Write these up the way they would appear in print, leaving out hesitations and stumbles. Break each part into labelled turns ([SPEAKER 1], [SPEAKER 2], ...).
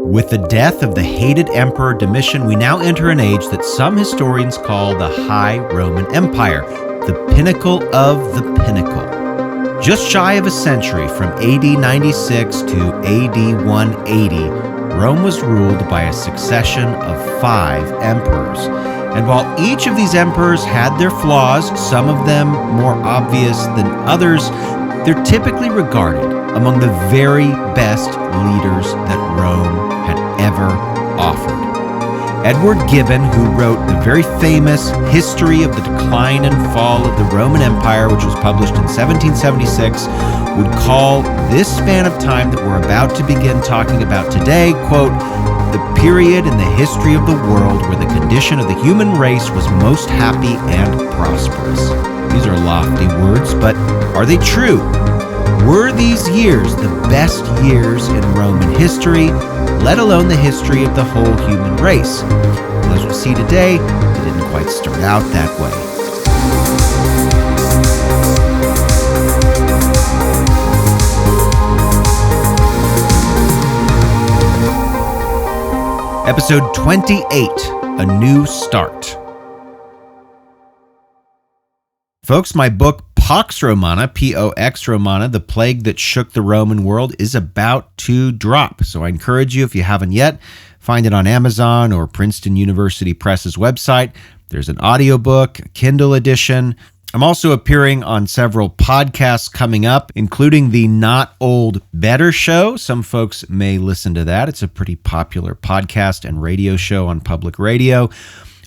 [SPEAKER 1] With the death of the hated Emperor Domitian, we now enter an age that some historians call the High Roman Empire, the pinnacle of the pinnacle. Just shy of a century, from AD 96 to AD 180, Rome was ruled by a succession of 5 emperors. And while each of these emperors had their flaws, some of them more obvious than others, they're typically regarded among the very best leaders that Rome had ever offered. Edward Gibbon, who wrote the very famous History of the Decline and Fall of the Roman Empire, which was published in 1776, would call this span of time that we're about to begin talking about today, quote, the period in the history of the world where the condition of the human race was most happy and prosperous. These are lofty words, but are they true? Were these years the best years in Roman history, let alone the history of the whole human race? Well, as we'll see today, it didn't quite start out that way. Episode 28, A New Start. Folks, my book, Pax Romana, P-O-X Romana, The Plague That Shook the Roman World, is about to drop. So I encourage you, if you haven't yet, find it on Amazon or Princeton University Press's website. There's an audiobook, a Kindle edition. I'm also appearing on several podcasts coming up, including the Not Old Better Show. Some folks may listen to that. It's a pretty popular podcast and radio show on public radio.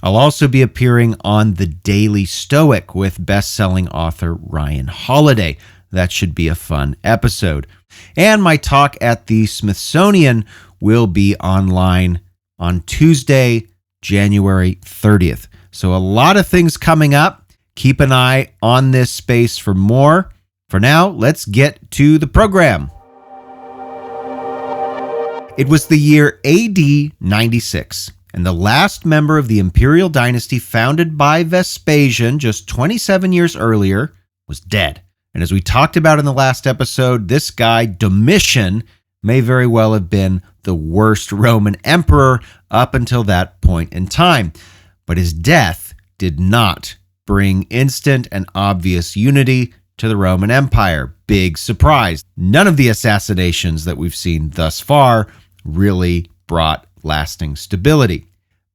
[SPEAKER 1] I'll also be appearing on The Daily Stoic with best-selling author Ryan Holiday. That should be a fun episode. And my talk at the Smithsonian will be online on Tuesday, January 30th. So a lot of things coming up. Keep an eye on this space for more. For now, let's get to the program. It was the year AD 96. And the last member of the imperial dynasty founded by Vespasian just 27 years earlier was dead. And as we talked about in the last episode, this guy, Domitian, may very well have been the worst Roman emperor up until that point in time. But his death did not bring instant and obvious unity to the Roman Empire. Big surprise. None of the assassinations that we've seen thus far really brought lasting stability.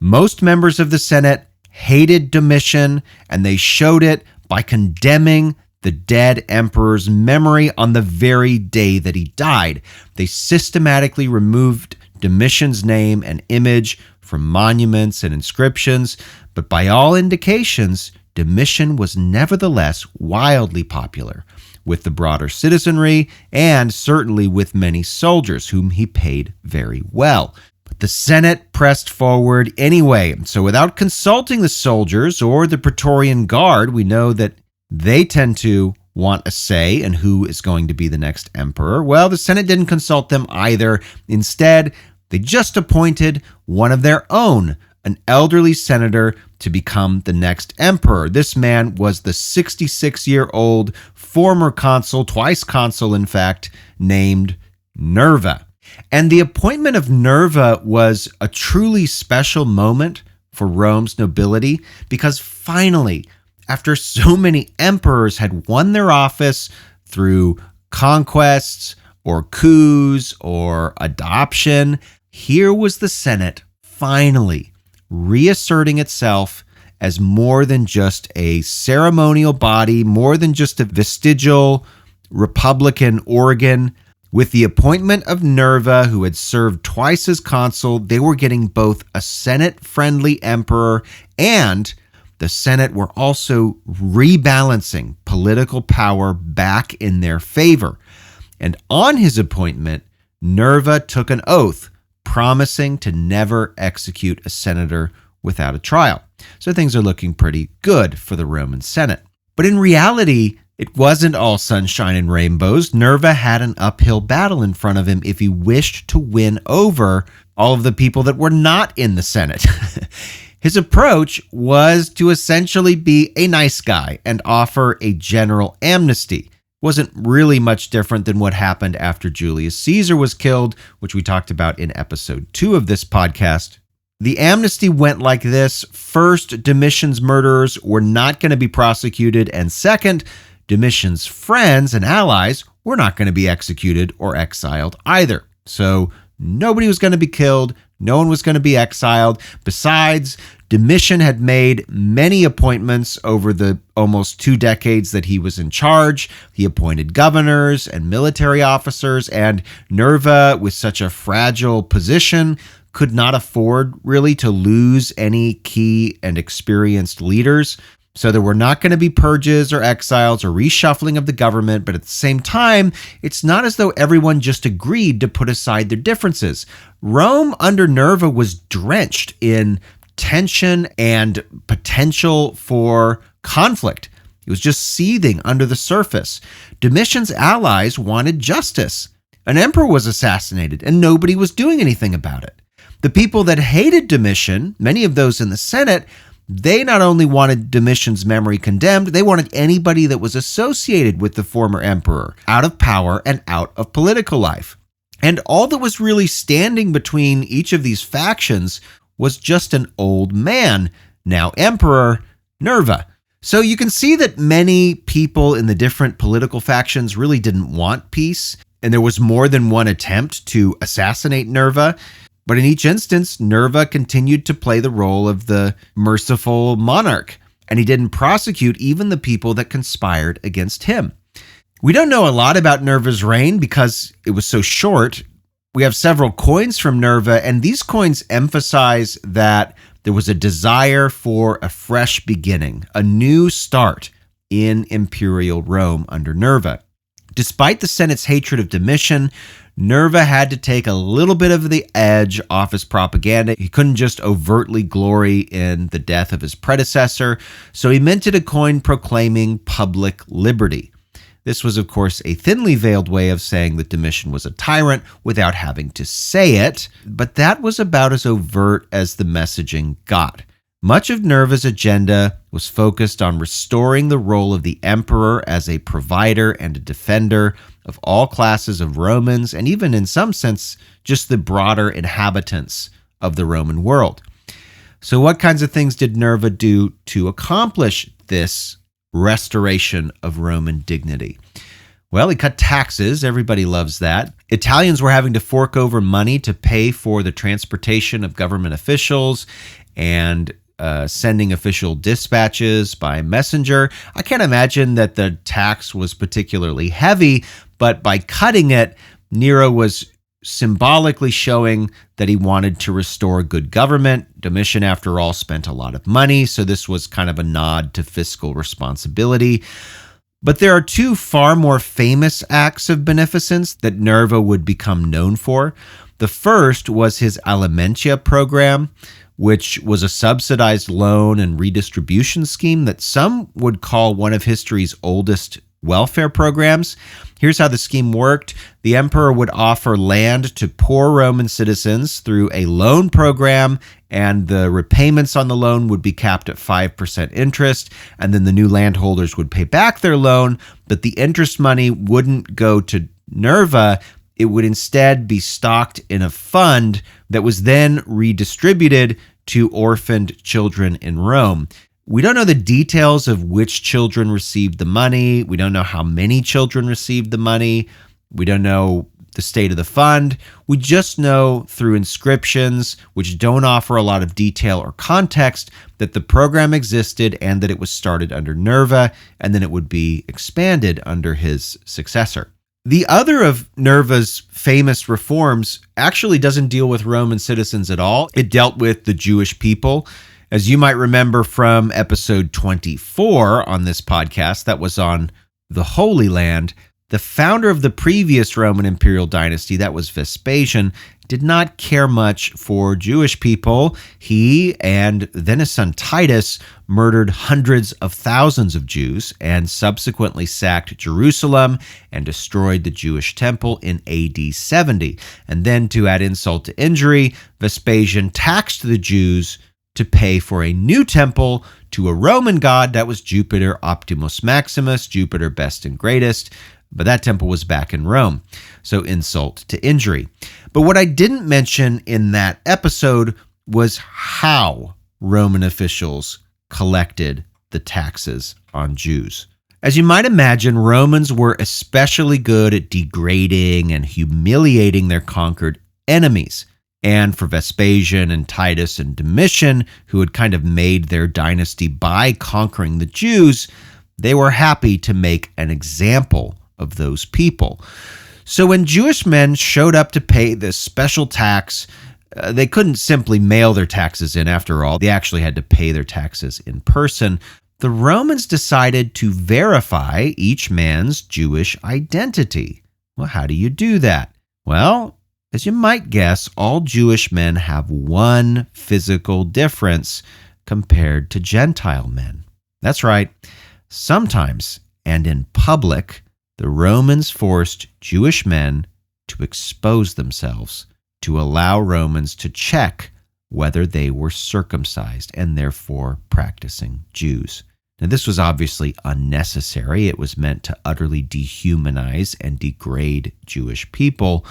[SPEAKER 1] Most members of the Senate hated Domitian, and they showed it by condemning the dead emperor's memory on the very day that he died. They systematically removed Domitian's name and image from monuments and inscriptions, but by all indications, Domitian was nevertheless wildly popular with the broader citizenry and certainly with many soldiers whom he paid very well. The Senate pressed forward anyway. So without consulting the soldiers or the Praetorian Guard, we know that they tend to want a say in who is going to be the next emperor. Well, the Senate didn't consult them either. Instead, they just appointed one of their own, an elderly senator, to become the next emperor. This man was the 66-year-old former consul, twice consul in fact, named Nerva. And the appointment of Nerva was a truly special moment for Rome's nobility because finally, after so many emperors had won their office through conquests or coups or adoption, here was the Senate finally reasserting itself as more than just a ceremonial body, more than just a vestigial republican organ. With the appointment of Nerva, who had served twice as consul, they were getting both a Senate-friendly emperor and the Senate were also rebalancing political power back in their favor. And on his appointment, Nerva took an oath promising to never execute a senator without a trial. So things are looking pretty good for the Roman Senate. But in reality, it wasn't all sunshine and rainbows. Nerva had an uphill battle in front of him if he wished to win over all of the people that were not in the Senate. His approach was to essentially be a nice guy and offer a general amnesty, wasn't really much different than what happened after Julius Caesar was killed, which we talked about in episode 2 of this podcast. The amnesty went like this. First, Domitian's murderers were not going to be prosecuted, and second, Domitian's friends and allies were not going to be executed or exiled either. So nobody was going to be killed. No one was going to be exiled. Besides, Domitian had made many appointments over the almost 2 decades that he was in charge. He appointed governors and military officers, and Nerva, with such a fragile position, could not afford really to lose any key and experienced leaders. So there were not going to be purges or exiles or reshuffling of the government, but at the same time, it's not as though everyone just agreed to put aside their differences. Rome under Nerva was drenched in tension and potential for conflict. It was just seething under the surface. Domitian's allies wanted justice. An emperor was assassinated, and nobody was doing anything about it. The people that hated Domitian, many of those in the Senate, they not only wanted Domitian's memory condemned, they wanted anybody that was associated with the former emperor out of power and out of political life. And all that was really standing between each of these factions was just an old man, now emperor, Nerva. So you can see that many people in the different political factions really didn't want peace, and there was more than one attempt to assassinate Nerva. But in each instance, Nerva continued to play the role of the merciful monarch, and he didn't prosecute even the people that conspired against him. We don't know a lot about Nerva's reign because it was so short. We have several coins from Nerva, and these coins emphasize that there was a desire for a fresh beginning, a new start in imperial Rome under Nerva. Despite the Senate's hatred of Domitian, Nerva had to take a little bit of the edge off his propaganda. He couldn't just overtly glory in the death of his predecessor, so he minted a coin proclaiming public liberty. This was, of course, a thinly veiled way of saying that Domitian was a tyrant without having to say it, but that was about as overt as the messaging got. Much of Nerva's agenda was focused on restoring the role of the emperor as a provider and a defender of all classes of Romans, and even in some sense, just the broader inhabitants of the Roman world. So what kinds of things did Nerva do to accomplish this restoration of Roman dignity? Well, he cut taxes. Everybody loves that. Italians were having to fork over money to pay for the transportation of government officials and sending official dispatches by messenger. I can't imagine that the tax was particularly heavy, but by cutting it, Nero was symbolically showing that he wanted to restore good government. Domitian, after all, spent a lot of money, so this was kind of a nod to fiscal responsibility. But there are 2 far more famous acts of beneficence that Nerva would become known for. The first was his alimentia program, which was a subsidized loan and redistribution scheme that some would call one of history's oldest welfare programs. Here's how the scheme worked. The emperor would offer land to poor Roman citizens through a loan program, and the repayments on the loan would be capped at 5% interest, and then the new landholders would pay back their loan, but the interest money wouldn't go to Nerva. It would instead be stocked in a fund that was then redistributed to orphaned children in Rome. We don't know the details of which children received the money. We don't know how many children received the money. We don't know the state of the fund. We just know through inscriptions, which don't offer a lot of detail or context, that the program existed and that it was started under Nerva, and then it would be expanded under his successor. The other of Nerva's famous reforms actually doesn't deal with Roman citizens at all. It dealt with the Jewish people. As you might remember from episode 24 on this podcast, that was on the Holy Land, the founder of the previous Roman imperial dynasty, that was Vespasian, did not care much for Jewish people. He and then his son Titus murdered hundreds of thousands of Jews and subsequently sacked Jerusalem and destroyed the Jewish temple in AD 70. And then, to add insult to injury, Vespasian taxed the Jews to pay for a new temple to a Roman god, that was Jupiter Optimus Maximus, Jupiter best and greatest. but that temple was back in Rome, so insult to injury. But what I didn't mention in that episode was how Roman officials collected the taxes on Jews. As you might imagine, Romans were especially good at degrading and humiliating their conquered enemies. And for Vespasian and Titus and Domitian, who had kind of made their dynasty by conquering the Jews, they were happy to make an example of those people. So when Jewish men showed up to pay this special tax, they couldn't simply mail their taxes in. After all, they actually had to pay their taxes in person. The Romans decided to verify each man's Jewish identity. Well, how do you do that? Well, as you might guess, all Jewish men have one physical difference compared to Gentile men. That's right. Sometimes, and in public, the Romans forced Jewish men to expose themselves to allow Romans to check whether they were circumcised and therefore practicing Jews. Now, this was obviously unnecessary. It was meant to utterly dehumanize and degrade Jewish people.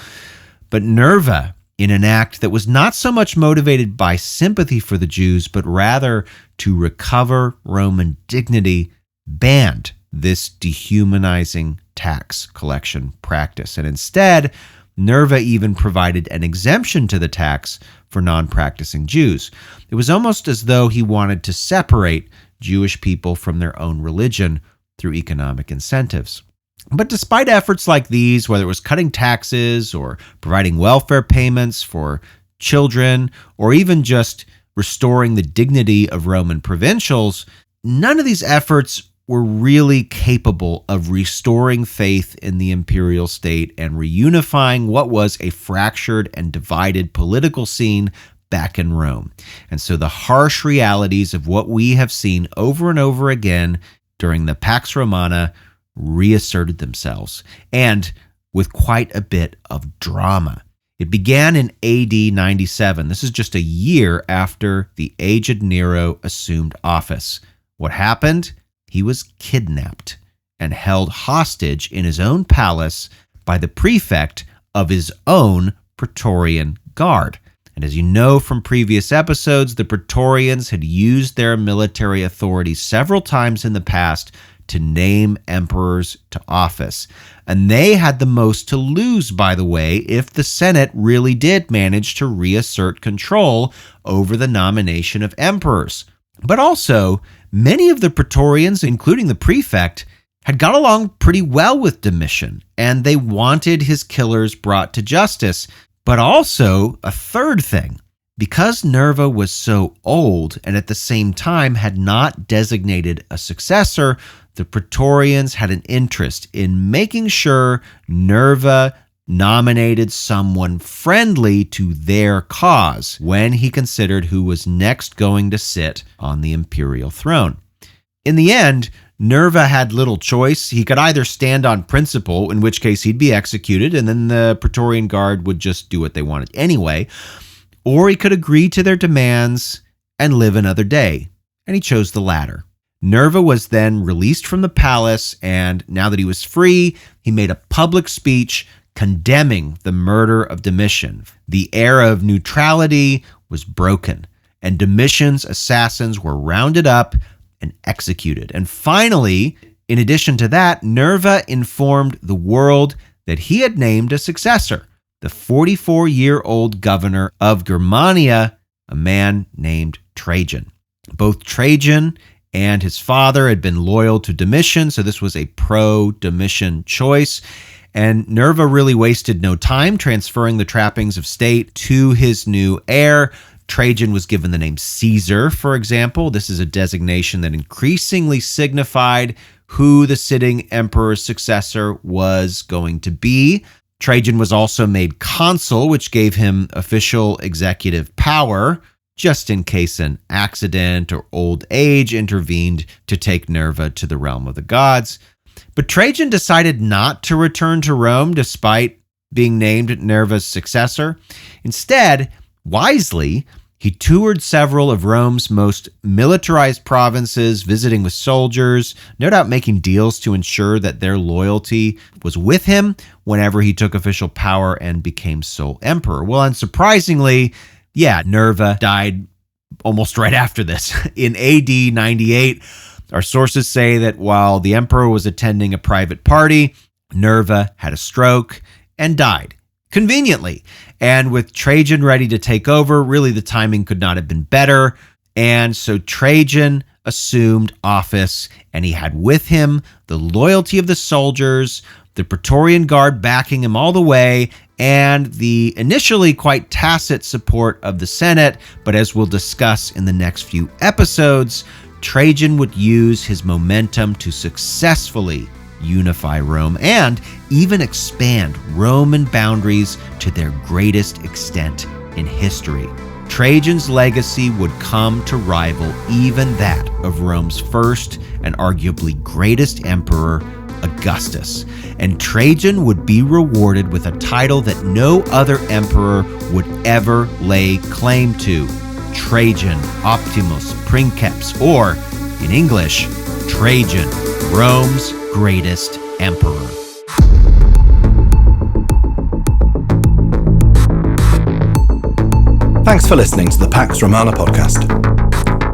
[SPEAKER 1] But Nerva, in an act that was not so much motivated by sympathy for the Jews, but rather to recover Roman dignity, banned this dehumanizing tax collection practice. And instead, Nerva even provided an exemption to the tax for non-practicing Jews. It was almost as though he wanted to separate Jewish people from their own religion through economic incentives. But despite efforts like these, whether it was cutting taxes or providing welfare payments for children, or even just restoring the dignity of Roman provincials, none of these efforts were really capable of restoring faith in the imperial state and reunifying what was a fractured and divided political scene back in Rome. And so the harsh realities of what we have seen over and over again during the Pax Romana reasserted themselves, and with quite a bit of drama. It began in AD 97. This is just a year after the aged Nero assumed office. What happened? He was kidnapped and held hostage in his own palace by the prefect of his own Praetorian Guard. And as you know from previous episodes, the Praetorians had used their military authority several times in the past to name emperors to office. And they had the most to lose, by the way, if the Senate really did manage to reassert control over the nomination of emperors. But also, many of the Praetorians, including the prefect, had got along pretty well with Domitian, and they wanted his killers brought to justice. But also, a third thing, because Nerva was so old and at the same time had not designated a successor, the Praetorians had an interest in making sure Nerva nominated someone friendly to their cause when he considered who was next going to sit on the imperial throne. In the end, Nerva had little choice. He could either stand on principle, in which case he'd be executed, and then the Praetorian Guard would just do what they wanted anyway, or he could agree to their demands and live another day, and he chose the latter. Nerva was then released from the palace, and now that he was free, he made a public speech condemning the murder of Domitian. The era of neutrality was broken, and Domitian's assassins were rounded up and executed. And finally, in addition to that, Nerva informed the world that he had named a successor, the 44-year-old governor of Germania, a man named Trajan. Both Trajan and his father had been loyal to Domitian, so this was a pro-Domitian choice. And Nerva really wasted no time transferring the trappings of state to his new heir. Trajan was given the name Caesar, for example. This is a designation that increasingly signified who the sitting emperor's successor was going to be. Trajan was also made consul, which gave him official executive power, just in case an accident or old age intervened to take Nerva to the realm of the gods. But Trajan decided not to return to Rome despite being named Nerva's successor. Instead, wisely, He toured several of Rome's most militarized provinces, visiting with soldiers, no doubt making deals to ensure that their loyalty was with him whenever he took official power and became sole emperor. Well, unsurprisingly, Nerva died almost right after this. In AD 98, our sources say that while the emperor was attending a private party, Nerva had a stroke and died. Conveniently. And with Trajan ready to take over, really the timing could not have been better. And so Trajan assumed office, and he had with him the loyalty of the soldiers, the Praetorian Guard backing him all the way, and the initially quite tacit support of the Senate. But as we'll discuss in the next few episodes, Trajan would use his momentum to successfully unify Rome and even expand Roman boundaries to their greatest extent in history. Trajan's legacy would come to rival even that of Rome's first and arguably greatest emperor, Augustus. And Trajan would be rewarded with a title that no other emperor would ever lay claim to: Trajan Optimus Princeps, or in English, Trajan, Rome's greatest emperor.
[SPEAKER 2] Thanks for listening to the Pax Romana podcast.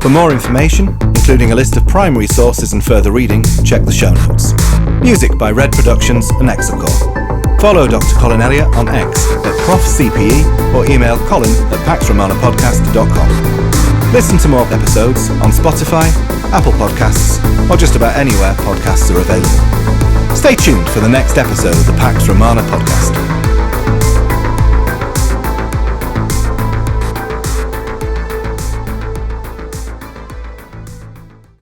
[SPEAKER 2] For more information, including a list of primary sources and further reading, check the show notes. Music by Red Productions and Exocor. Follow Dr. Colin Elliott on X at ProfCPE or email colin@paxromanapodcast.com. Listen to more episodes on Spotify, Apple Podcasts, or just about anywhere podcasts are available. Stay tuned for the next episode of the Pax Romana podcast.